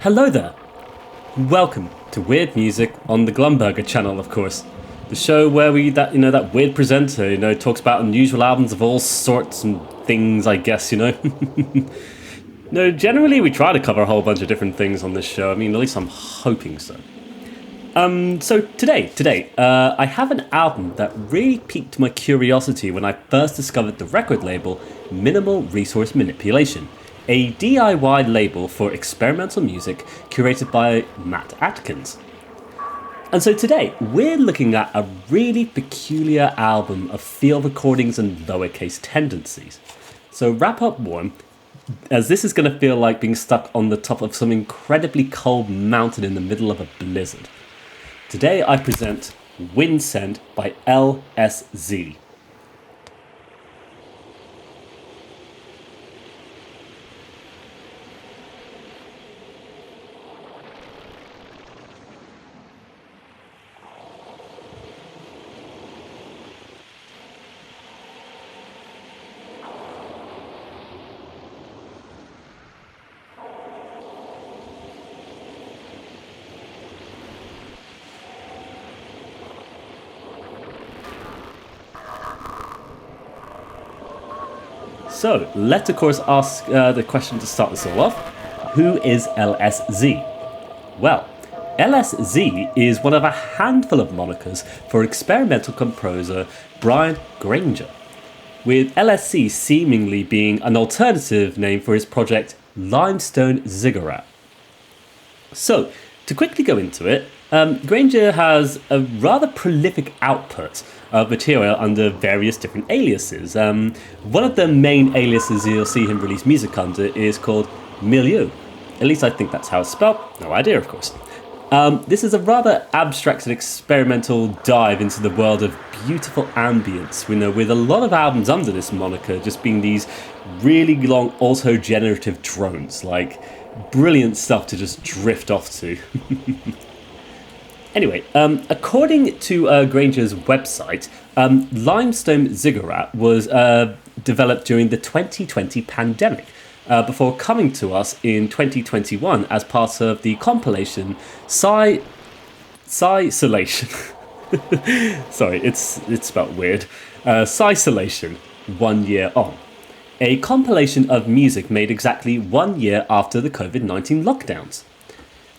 Hello there. Welcome to Weird Music on the Glumburger channel, of course. The show where that weird presenter, talks about unusual albums of all sorts and things, I guess, No, generally we try to cover a whole bunch of different things on this show. I mean, at least I'm hoping so. So today, I have an album that really piqued my curiosity when I first discovered the record label Minimal Resource Manipulation, a DIY label for experimental music curated by Matt Atkins. And so today, we're looking at a really peculiar album of field recordings and lowercase tendencies. So wrap up warm, as this is going to feel like being stuck on the top of some incredibly cold mountain in the middle of a blizzard. Today I present Wind Send by LSZ. So, let's of course ask the question to start this all off. Who is LSZ? Well, LSZ is one of a handful of monikers for experimental composer Brian Grainger, with LSZ seemingly being an alternative name for his project Limestone Ziggurat. So, to quickly go into it, Grainger has a rather prolific output of material under various different aliases. One of the main aliases you'll see him release music under is called Milieu. At least I think that's how it's spelled. No idea, of course. This is a rather abstract and experimental dive into the world of beautiful ambience, with a lot of albums under this moniker just being these really long auto-generative drones, like brilliant stuff to just drift off to. Anyway, according to Grainger's website, Limestone Ziggurat was developed during the 2020 pandemic, before coming to us in 2021 as part of the compilation Sci-Solation. Sorry, it's spelled weird. Sci-Solation, 1 year on. A compilation of music made exactly 1 year after the COVID-19 lockdowns.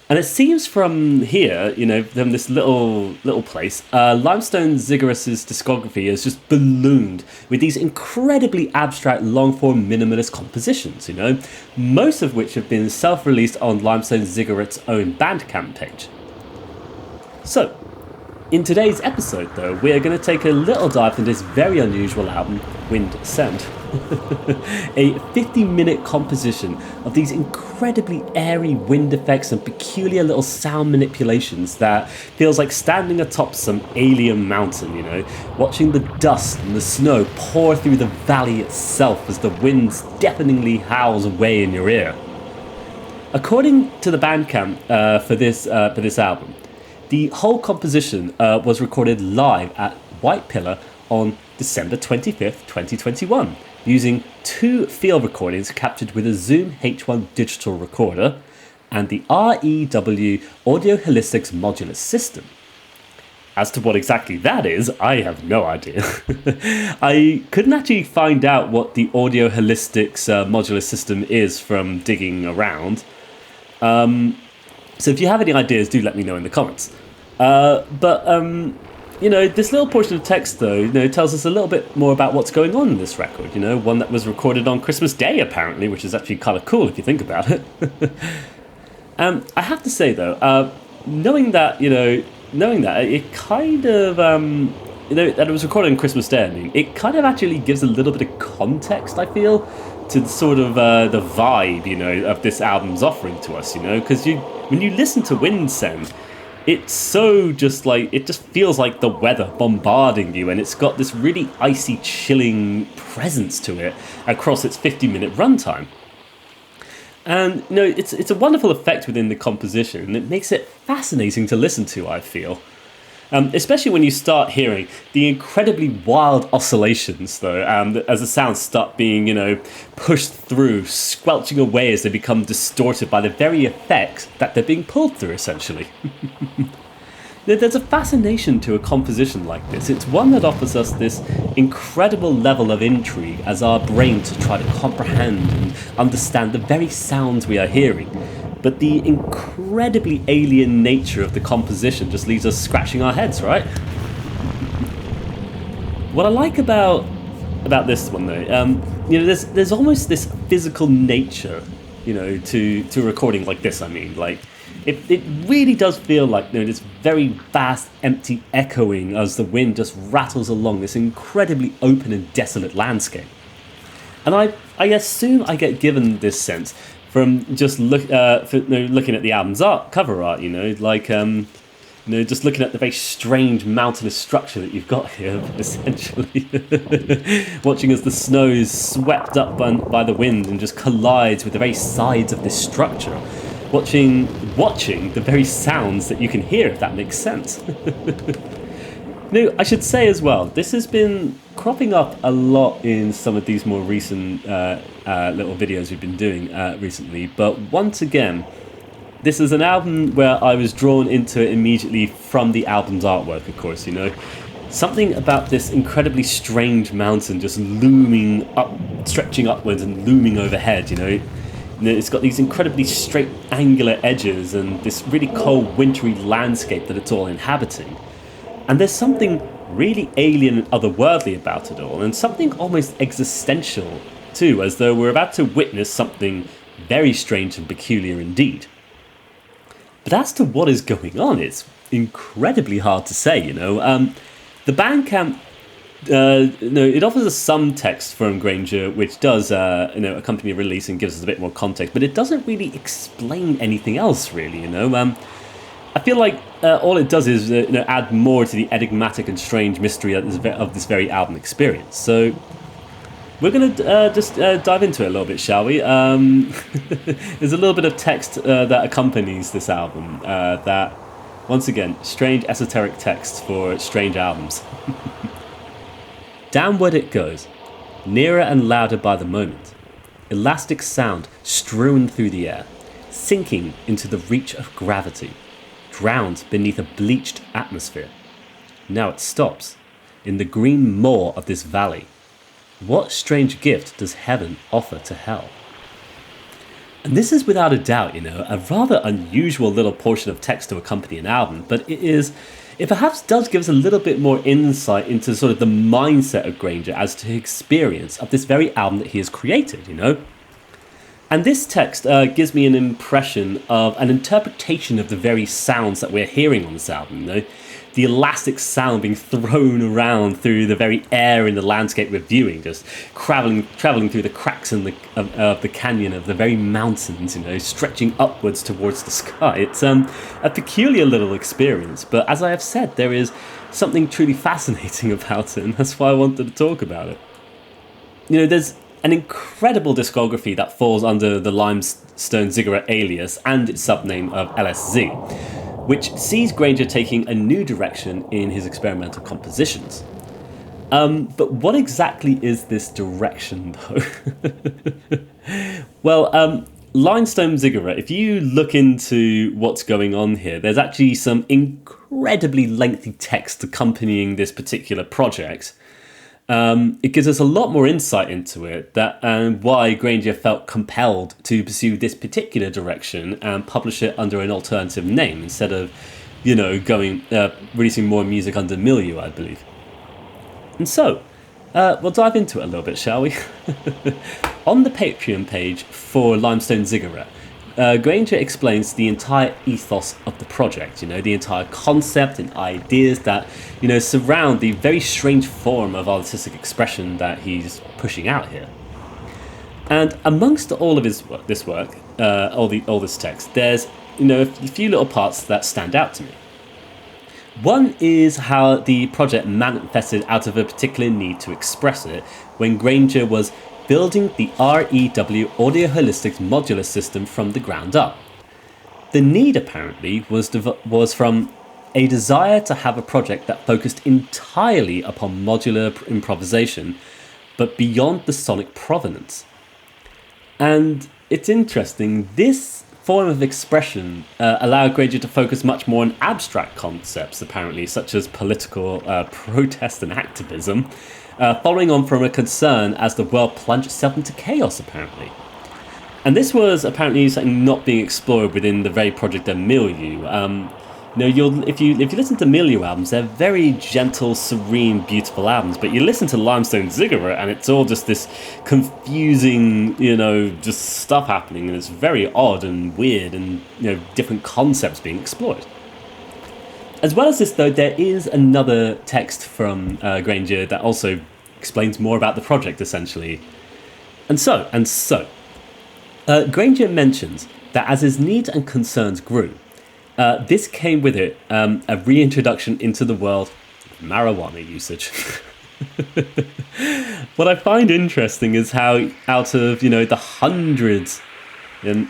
And it seems from here, from this little place, Limestone Ziggurat's discography has just ballooned with these incredibly abstract long-form minimalist compositions, most of which have been self-released on Limestone Ziggurat's own Bandcamp page. So, in today's episode, though, we are going to take a little dive into this very unusual album, Wind Send. A 50-minute composition of these incredibly airy wind effects and peculiar little sound manipulations that feels like standing atop some alien mountain, watching the dust and the snow pour through the valley itself as the wind deafeningly howls away in your ear. According to the Bandcamp for this album, the whole composition was recorded live at White Pillar on December 25th, 2021, using 2 field recordings captured with a Zoom H1 digital recorder and the REW audioholistic modular system. As to what exactly that is, I have no idea. I couldn't actually find out what the audioholistic modular system is from digging around. So if you have any ideas, do let me know in the comments. This little portion of text, though, tells us a little bit more about what's going on in this record. One that was recorded on Christmas Day, apparently, which is actually kind of cool if you think about it. I have to say, though, knowing that it kind of, that it was recorded on Christmas Day, it kind of actually gives a little bit of context, I feel, to sort of the vibe, of this album's offering to us, because when you listen to Wind Send, it's so just it just feels like the weather bombarding you, and it's got this really icy, chilling presence to it across its 50-minute runtime. And, it's a wonderful effect within the composition, and it makes it fascinating to listen to, I feel. Especially when you start hearing the incredibly wild oscillations, though, as the sounds start being, pushed through, squelching away as they become distorted by the very effects that they're being pulled through, essentially. There's a fascination to a composition like this. It's one that offers us this incredible level of intrigue as our brain to try to comprehend and understand the very sounds we are hearing. But the incredibly alien nature of the composition just leaves us scratching our heads, right? What I like about this one, though, there's almost this physical nature, to a recording like this. I mean, like it really does feel like this very vast, empty echoing as the wind just rattles along this incredibly open and desolate landscape. And I assume I get given this sense from just looking at the album's cover art, just looking at the very strange mountainous structure that you've got here, essentially. Watching as the snow is swept up by the wind and just collides with the very sides of this structure. Watching the very sounds that you can hear, if that makes sense. I should say as well, this has been cropping up a lot in some of these more recent little videos we've been doing recently, but once again, this is an album where I was drawn into it immediately from the album's artwork, of course, Something about this incredibly strange mountain just looming up, stretching upwards and looming overhead, It's got these incredibly straight, angular edges and this really cold, wintry landscape that it's all inhabiting. And there's something really alien and otherworldly about it all, and something almost existential too, as though we're about to witness something very strange and peculiar indeed. But as to what is going on, it's incredibly hard to say, The Bandcamp, it offers us some text from Grainger, which does, accompany a release and gives us a bit more context, but it doesn't really explain anything else, really, I feel like all it does is add more to the enigmatic and strange mystery of this very album experience. So we're going to just dive into it a little bit, shall we? There's a little bit of text that accompanies this album that, once again, strange esoteric text for strange albums. Downward it goes, nearer and louder by the moment. Elastic sound strewn through the air, sinking into the reach of gravity, drowned beneath a bleached atmosphere. Now it stops, in the green moor of this valley. What strange gift does heaven offer to hell? And this is without a doubt, a rather unusual little portion of text to accompany an album, but it perhaps does give us a little bit more insight into sort of the mindset of Grainger as to his experience of this very album that he has created, And this text gives me an impression of an interpretation of the very sounds that we're hearing on this album, The elastic sound being thrown around through the very air in the landscape we're viewing, just traveling through the cracks of the canyon of the very mountains, stretching upwards towards the sky. It's a peculiar little experience, but as I have said, there is something truly fascinating about it, and that's why I wanted to talk about it. There's an incredible discography that falls under the Limestone Ziggurat alias and its subname of LSZ, which sees Grainger taking a new direction in his experimental compositions. But what exactly is this direction, though? Well, Limestone Ziggurat, if you look into what's going on here, there's actually some incredibly lengthy text accompanying this particular project. It gives us a lot more insight into it, and why Grainger felt compelled to pursue this particular direction and publish it under an alternative name instead of, releasing more music under Milieu, I believe. And so, we'll dive into it a little bit, shall we? On the Patreon page for Limestone Ziggurat, Grainger explains the entire ethos of the project, the entire concept and ideas that, surround the very strange form of artistic expression that he's pushing out here. And amongst all of this work, all this text, there's, a few little parts that stand out to me. One is how the project manifested out of a particular need to express it when Grainger was building the REW audioholistic modular system from the ground up. The need apparently was from a desire to have a project that focused entirely upon modular improvisation, but beyond the sonic provenance. And it's interesting, this form of expression allowed Grainger to focus much more on abstract concepts, apparently, such as political protest and activism, following on from a concern as the world plunged itself into chaos, apparently. And this was apparently something not being explored within the very project of Milieu. If you listen to Milieu albums, they're very gentle, serene, beautiful albums. But you listen to Limestone Ziggurat, and it's all just this confusing, just stuff happening, and it's very odd and weird, and different concepts being explored. As well as this, though, there is another text from Grainger that also explains more about the project, essentially. And so, Grainger mentions that as his needs and concerns grew, this came with it a reintroduction into the world of marijuana usage. What I find interesting is how out of the hundreds and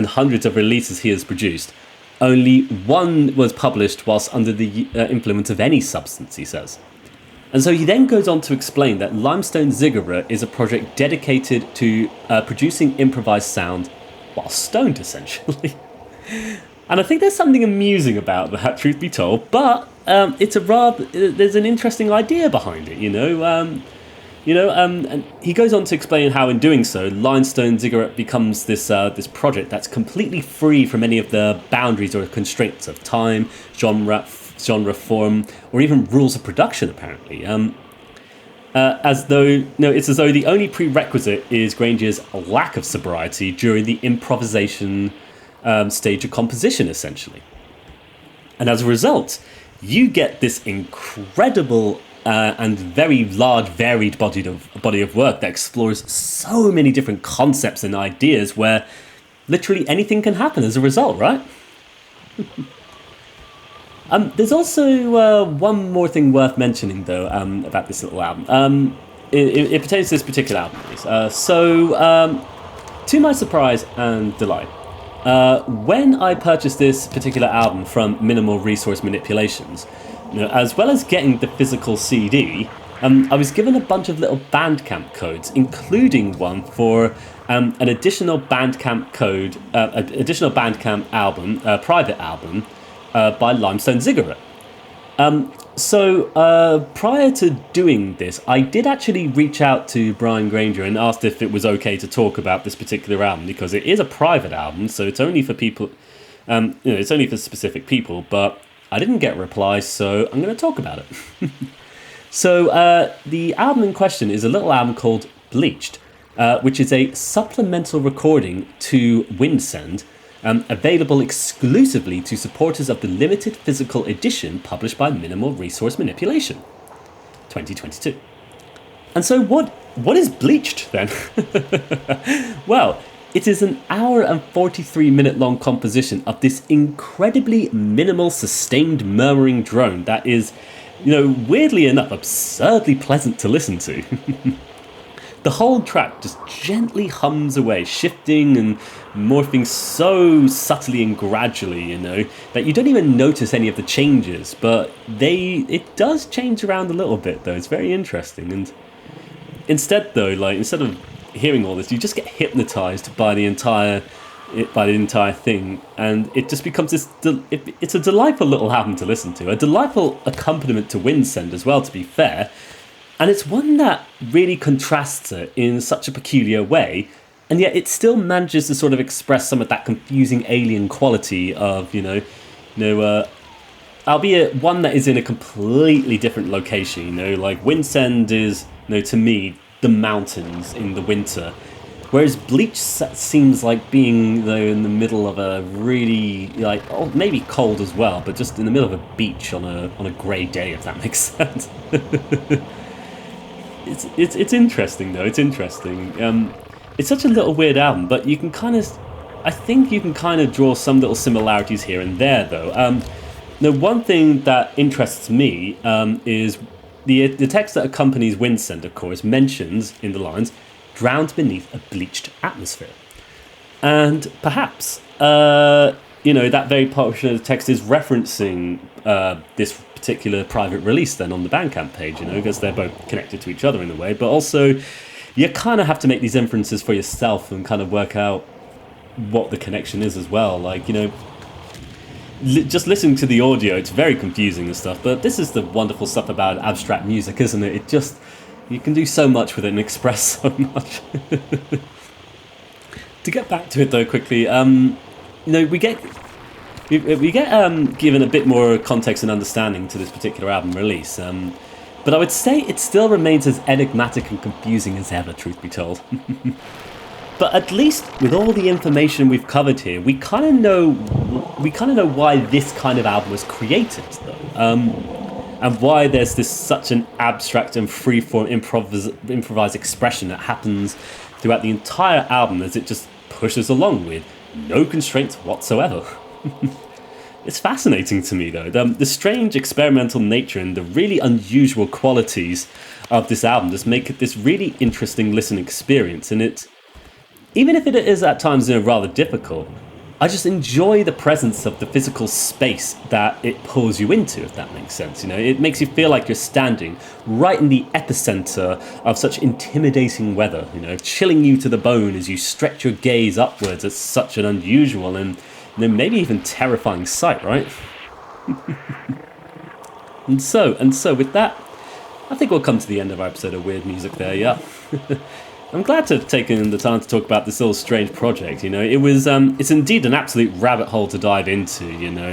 hundreds of releases he has produced, only one was published whilst under the influence of any substance, he says. And so he then goes on to explain that Limestone Ziggurat is a project dedicated to producing improvised sound while stoned, essentially. And I think there's something amusing about that, truth be told, but there's an interesting idea behind it, and he goes on to explain how in doing so, Limestone Ziggurat becomes this project that's completely free from any of the boundaries or constraints of time, genre, form, or even rules of production, apparently. It's as though the only prerequisite is Grainger's lack of sobriety during the improvisation stage of composition, essentially. And as a result, you get this incredible and very large, varied body of work that explores so many different concepts and ideas where literally anything can happen as a result, right? There's also one more thing worth mentioning, though, about this little album. It pertains to this particular album. To my surprise and delight, when I purchased this particular album from Minimal Resource Manipulations, as well as getting the physical CD, I was given a bunch of little Bandcamp codes, including one for an additional Bandcamp code, additional Bandcamp album, private album, by Limestone Ziggurat. Prior to doing this, I did actually reach out to Brian Grainger and asked if it was okay to talk about this particular album, because it is a private album, so it's only for people, it's only for specific people, but I didn't get a reply, so I'm going to talk about it. The album in question is a little album called Bleached, which is a supplemental recording to Windsend, available exclusively to supporters of the limited physical edition published by Minimal Resource Manipulation, 2022. And so what is Bleached, then? Well, it is an hour and 43-minute long composition of this incredibly minimal, sustained murmuring drone that is, weirdly enough, absurdly pleasant to listen to. The whole track just gently hums away, shifting and morphing so subtly and gradually, that you don't even notice any of the changes, but it does change around a little bit, though. It's very interesting. And instead of hearing all this, you just get hypnotized by the entire thing, and it just becomes it's a delightful little album to listen to, a delightful accompaniment to Windsend as well, to be fair. And it's one that really contrasts it in such a peculiar way, and yet it still manages to sort of express some of that confusing alien quality of, albeit one that is in a completely different location, like Windsend is, to me, the mountains in the winter, whereas Bleach seems like being, in the middle of a really, maybe cold as well, but just in the middle of a beach on a grey day, if that makes sense. It's interesting, though. It's interesting. It's such a little weird album, but I think you can kind of draw some little similarities here and there, though. One thing that interests me is the text that accompanies Windsend, of course, mentions in the lines, "drowned beneath a bleached atmosphere." And perhaps that very portion of the text is referencing this particular private release then on the Bandcamp page, because they're both connected to each other in a way, but also you kind of have to make these inferences for yourself and kind of work out what the connection is as well. Like, just listening to the audio, it's very confusing and stuff, but this is the wonderful stuff about abstract music, isn't it? It just, you can do so much with it and express so much. To get back to it though quickly, we get given a bit more context and understanding to this particular album release, but I would say it still remains as enigmatic and confusing as ever, truth be told. But at least with all the information we've covered here, we kind of know why this kind of album was created, though, and why there's such an abstract and free-form improvised expression that happens throughout the entire album as it just pushes along with no constraints whatsoever. It's fascinating to me, though. The strange experimental nature and the really unusual qualities of this album just make it this really interesting listening experience, and even if it is at times rather difficult, I just enjoy the presence of the physical space that it pulls you into, if that makes sense. It makes you feel like you're standing right in the epicenter of such intimidating weather, chilling you to the bone as you stretch your gaze upwards at such an unusual and maybe even terrifying sight, right? and so with that, I think we'll come to the end of our episode of Weird Music there, yeah. I'm glad to have taken the time to talk about this little strange project. It's indeed an absolute rabbit hole to dive into.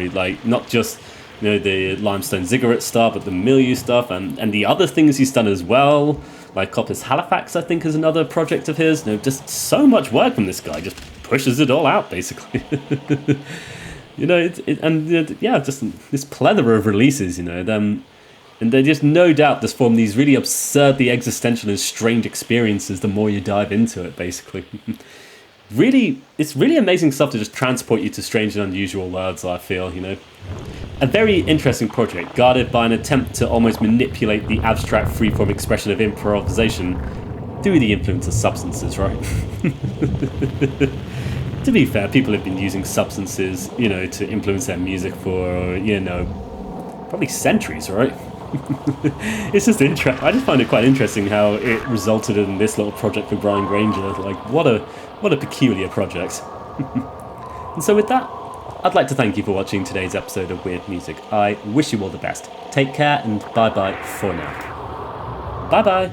Like not just the Limestone Ziggurat stuff, but the milieu stuff and the other things he's done as well. Like Coppice Halifax, I think, is another project of his. Just so much work from this guy. Just pushes it all out, basically. Just this plethora of releases. And they just no doubt just form these really absurdly existential and strange experiences the more you dive into it, basically. It's really amazing stuff to just transport you to strange and unusual worlds, I feel, A very interesting project, guarded by an attempt to almost manipulate the abstract freeform expression of improvisation through the influence of substances, right? To be fair, people have been using substances, to influence their music for, probably centuries, right? It's just interesting. I just find it quite interesting how it resulted in this little project for Brian Grainger. Like, what a peculiar project. And so with that, I'd like to thank you for watching today's episode of Weird Music. I wish you all the best. Take care and bye-bye for now. Bye-bye.